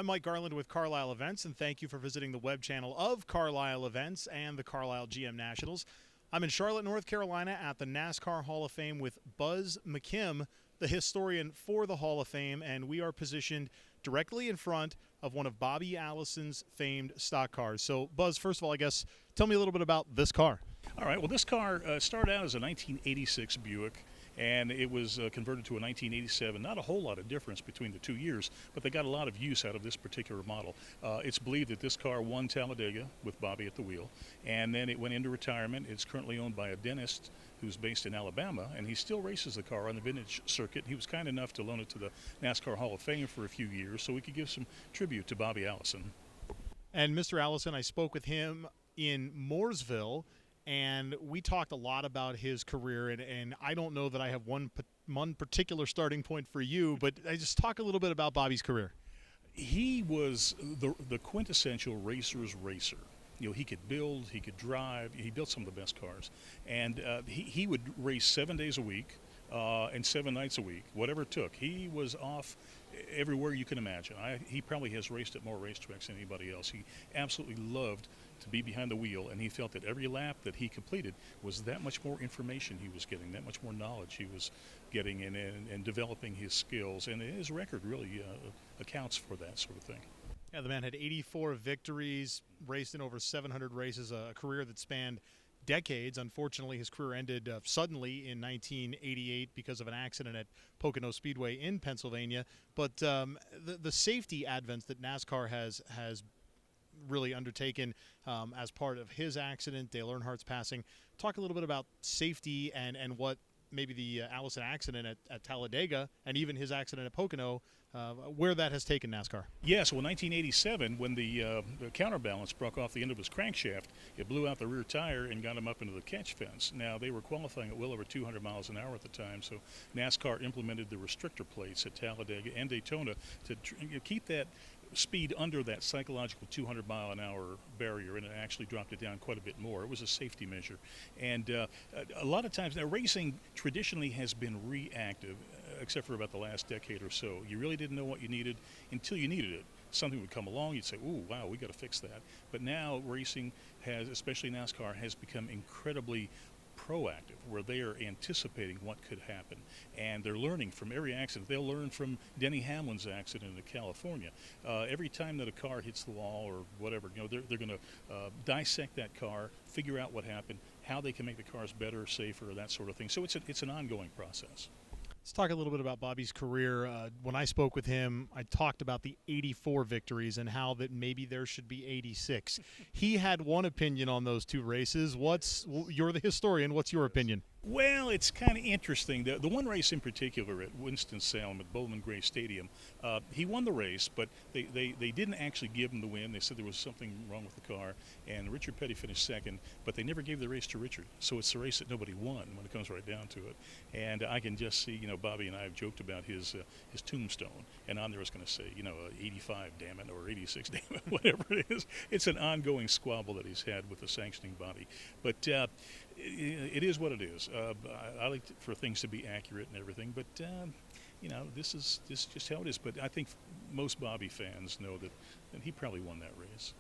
I'm Mike Garland with Carlisle Events, and thank you for visiting the web channel of Carlisle Events and the Carlisle GM Nationals. I'm in Charlotte, North Carolina at the NASCAR Hall of Fame with Buz McKim, the historian for the Hall of Fame, and we are positioned directly in front of one of Bobby Allison's famed stock cars. So, Buz, first of all, I guess, tell me a little bit about this car. All right, well, this car started out as a 1986 Buick, and it was converted to a 1987. Not a whole lot of difference between the 2 years, but they got a lot of use out of this particular model. It's believed that this car won Talladega with Bobby at the wheel, and then it went into retirement. It's currently owned by a dentist who's based in Alabama, and he still races the car on the vintage circuit. He was kind enough to loan it to the NASCAR Hall of Fame for a few years, so we could give some tribute to Bobby Allison. And Mr. Allison, I spoke with him in Mooresville, and we talked a lot about his career, and I don't know that I have one particular starting point for you, but I just talk a little bit about Bobby's career. He was the quintessential racer's racer. You know, he could build, he could drive, he built some of the best cars, and he would race 7 days a week and 7 nights a week, whatever it took. He was off everywhere you can imagine. He probably has raced at more racetracks than anybody else. He absolutely loved to be behind the wheel, and he felt that every lap that he completed was that much more information he was getting, that much more knowledge he was getting, and developing his skills, and his record really accounts for that sort of thing. Yeah, the man had 84 victories, raced in over 700 races, a career that spanned decades. Unfortunately, his career ended suddenly in 1988 because of an accident at Pocono Speedway in Pennsylvania. But the safety advents that NASCAR has really undertaken as part of his accident, Dale Earnhardt's passing. Talk a little bit about safety and what maybe the Allison accident at Talladega and even his accident at Pocono, where that has taken NASCAR. Yes, well, 1987, when the counterbalance broke off the end of his crankshaft, it blew out the rear tire and got him up into the catch fence. Now, they were qualifying at well over 200 miles an hour at the time, so NASCAR implemented the restrictor plates at Talladega and Daytona to keep that speed under that psychological 200-mile-an-hour barrier, and it actually dropped it down quite a bit more. It was a safety measure. And a lot of times, now racing traditionally has been reactive, except for about the last decade or so. You really didn't know what you needed until you needed it. Something would come along, you'd say, ooh, wow, we got to fix that. But now racing has, especially NASCAR, has become incredibly proactive, where they are anticipating what could happen, and they're learning from every accident. They'll learn from Denny Hamlin's accident in California. Every time that a car hits the wall or whatever, you know, they're going to dissect that car, figure out what happened, how they can make the cars better, safer, that sort of thing. So it's an ongoing process. Let's talk a little bit about Bobby's career. When I spoke with him, I talked about the 84 victories and how that maybe there should be 86. He had one opinion on those two races. You're the historian. What's your opinion? Well, it's kind of interesting. The one race in particular at Winston-Salem at Bowman Gray Stadium, he won the race, but they didn't actually give him the win. They said there was something wrong with the car, and Richard Petty finished second, but they never gave the race to Richard. So it's the race that nobody won when it comes right down to it. And I can just see, you know, Bobby and I have joked about his tombstone, and on there is going to say, you know, 85, damn it, or 86, damn it, whatever it is. It's an ongoing squabble that he's had with the sanctioning body. But it is what it is. I like for things to be accurate and everything, but you know, this is just how it is. But I think most Bobby fans know that he probably won that race.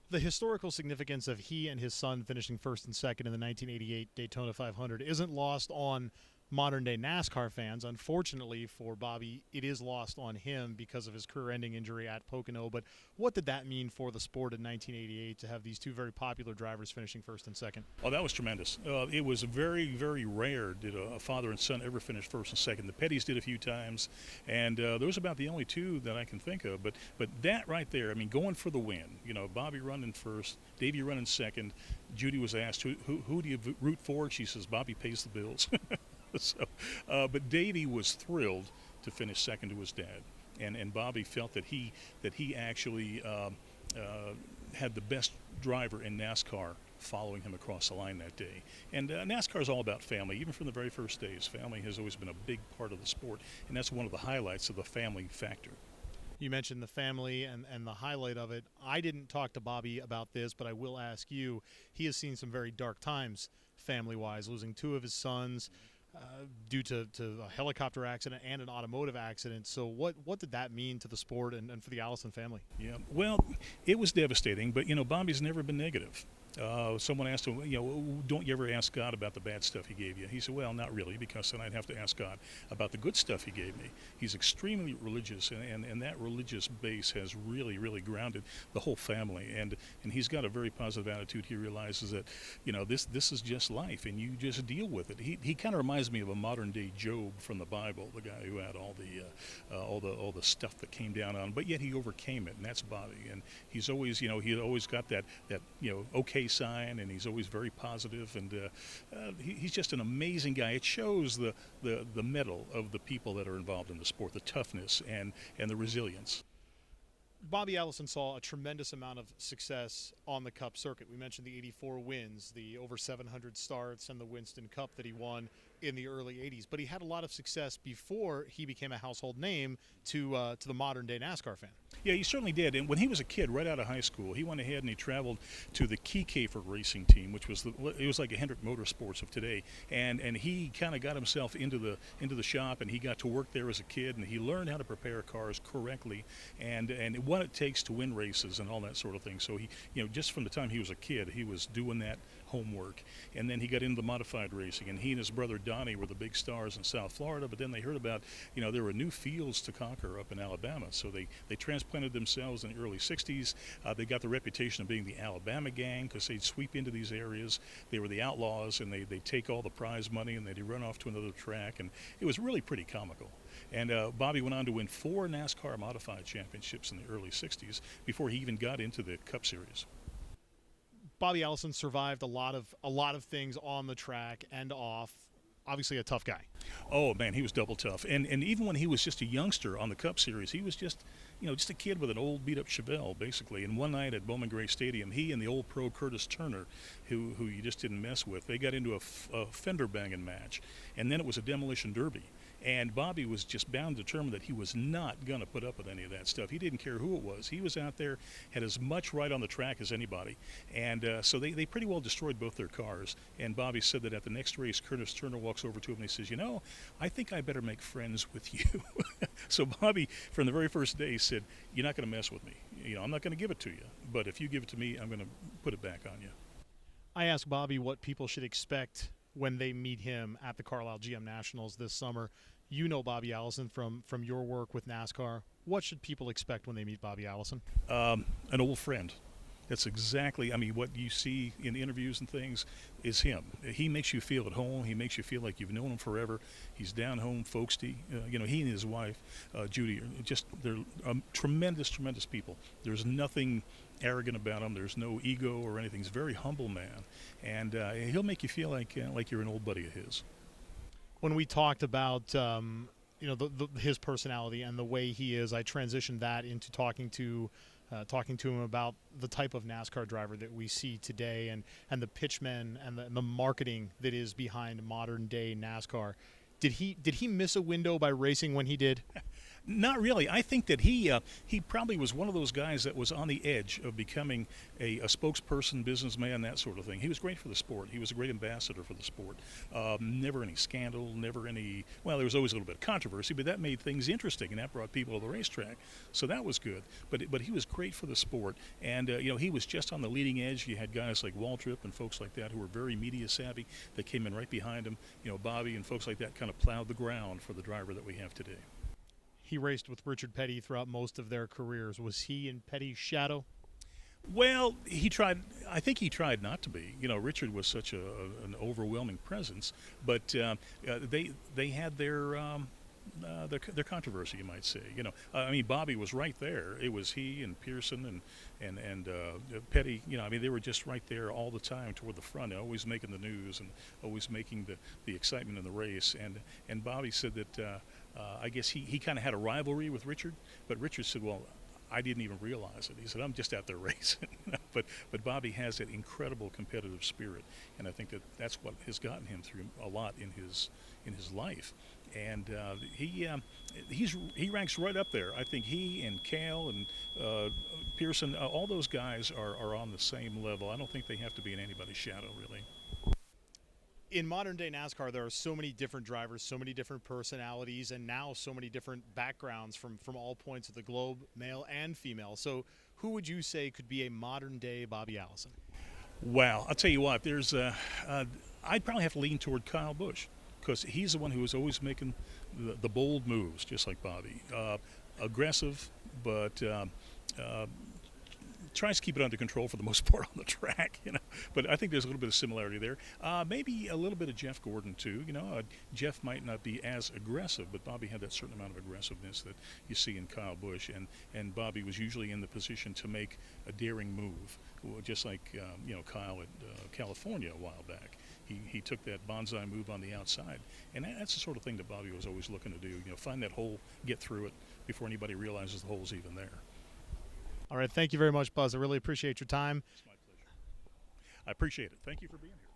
The historical significance of he and his son finishing first and second in the 1988 Daytona 500 isn't lost on modern-day NASCAR fans. Unfortunately for Bobby, it is lost on him because of his career-ending injury at Pocono. But what did that mean for the sport in 1988 to have these two very popular drivers finishing first and second? Oh, that was tremendous. It was very, very rare did a father and son ever finish first and second. The Pettys did a few times, and those are about the only two that I can think of. But that right there, I mean, going for the win. You know, Bobby running first, Davey running second. Judy was asked, who do you root for? She says, Bobby pays the bills. So, but Davey was thrilled to finish second to his dad, and Bobby felt that he actually had the best driver in NASCAR following him across the line that day. And NASCAR is all about family, even from the very first days. Family has always been a big part of the sport, and that's one of the highlights of the family factor. You mentioned the family and the highlight of it. I didn't talk to Bobby about this, but I will ask you. He has seen some very dark times family-wise, losing two of his sons, due to a helicopter accident and an automotive accident. So what did that mean to the sport and for the Allison family? Yeah, well, it was devastating, but Bobby's never been negative. Someone asked him, don't you ever ask God about the bad stuff he gave you? He said, well, not really, because then I'd have to ask God about the good stuff he gave me. He's extremely religious, and that religious base has really, really grounded the whole family. And he's got a very positive attitude. He realizes that, this is just life, and you just deal with it. He kind of reminds me of a modern day Job from the Bible, the guy who had all the stuff that came down on him, but yet he overcame it, and that's Bobby. And he's always, he always got that okay sign, and he's always very positive, and he's just an amazing guy. It shows the mettle of the people that are involved in the sport, the toughness and the resilience. Bobby Allison saw a tremendous amount of success on the Cup circuit. We mentioned the 84 wins, the over 700 starts, and the Winston Cup that he won in the early 80s. But he had a lot of success before he became a household name to the modern-day NASCAR fan. Yeah, he certainly did. And when he was a kid, right out of high school, he went ahead and he traveled to the Kiefer racing team, which was it was like a Hendrick Motorsports of today. And he kind of got himself into the shop, and he got to work there as a kid, and he learned how to prepare cars correctly and what it takes to win races and all that sort of thing. So he, just from the time he was a kid, he was doing that homework. And then he got into the modified racing, and he and his brother Donnie were the big stars in South Florida. But then they heard about, there were new fields to conquer up in Alabama, so they transplanted themselves in the early 60s. They got the reputation of being the Alabama gang because they'd sweep into these areas. They were the outlaws, and they'd take all the prize money and they'd run off to another track, and it was really pretty comical. And Bobby went on to win 4 NASCAR modified championships in the early 60s before he even got into the Cup Series. Bobby Allison survived a lot of things on the track and off. Obviously a tough guy. Oh man, he was double tough. And even when he was just a youngster on the Cup Series, he was just a kid with an old beat up Chevelle basically. And one night at Bowman Gray Stadium, he and the old pro Curtis Turner, who you just didn't mess with, they got into a fender banging match, and then it was a demolition derby. And Bobby was just bound and determined that he was not going to put up with any of that stuff. He didn't care who it was. He was out there, had as much right on the track as anybody. And so they pretty well destroyed both their cars. And Bobby said that at the next race, Curtis Turner walks over to him and he says, I think I better make friends with you. So Bobby, from the very first day, said, you're not going to mess with me. I'm not going to give it to you. But if you give it to me, I'm going to put it back on you. I asked Bobby what people should expect when they meet him at the Carlisle GM Nationals this summer. You know Bobby Allison from your work with NASCAR. What should people expect when they meet Bobby Allison? An old friend. That's exactly, what you see in interviews and things is him. He makes you feel at home. He makes you feel like you've known him forever. He's down home, folksy. He and his wife, Judy, they're tremendous, tremendous people. There's nothing arrogant about him. There's no ego or anything. He's a very humble man. And he'll make you feel like you're an old buddy of his. When we talked about his personality and the way he is, I transitioned that into talking to him about the type of NASCAR driver that we see today and the pitchmen and the marketing that is behind modern day NASCAR. Did he miss a window by racing when he did? Not really. I think that he probably was one of those guys that was on the edge of becoming a spokesperson, businessman, that sort of thing. He was great for the sport. He was a great ambassador for the sport. Never any scandal, never any, well, there was always a little bit of controversy, but that made things interesting, and that brought people to the racetrack. So that was good. But he was great for the sport, and he was just on the leading edge. You had guys like Waltrip and folks like that who were very media savvy that came in right behind him. Bobby and folks like that kind of plowed the ground for the driver that we have today. He raced with Richard Petty throughout most of their careers. Was he in Petty's shadow? Well, he tried. I think he tried not to be. Richard was such an overwhelming presence, but they had their controversy, you might say. Bobby was right there. It was he and Pearson and Petty. They were just right there all the time toward the front, always making the news and always making the excitement in the race. And Bobby said that I guess he kind of had a rivalry with Richard, but Richard said, well, I didn't even realize it. He said, I'm just out there racing. But Bobby has that incredible competitive spirit, and I think that's what has gotten him through a lot in his life. And he ranks right up there. I think he and Cal and Pearson, all those guys are on the same level. I don't think they have to be in anybody's shadow, really. In modern day NASCAR, there are so many different drivers, so many different personalities, and now so many different backgrounds from all points of the globe, male and female. So who would you say could be a modern day Bobby Allison? Wow, I'll tell you what. I'd probably have to lean toward Kyle Busch because he's the one who was always making the bold moves, just like Bobby. Aggressive, but tries to keep it under control for the most part on the track, But I think there's a little bit of similarity there. Maybe a little bit of Jeff Gordon too. Jeff might not be as aggressive, but Bobby had that certain amount of aggressiveness that you see in Kyle Busch, and Bobby was usually in the position to make a daring move, just like Kyle at California a while back. He took that bonsai move on the outside, and that's the sort of thing that Bobby was always looking to do. Find that hole, get through it before anybody realizes the hole's even there. All right, thank you very much, Buzz. I really appreciate your time. It's my pleasure. I appreciate it. Thank you for being here.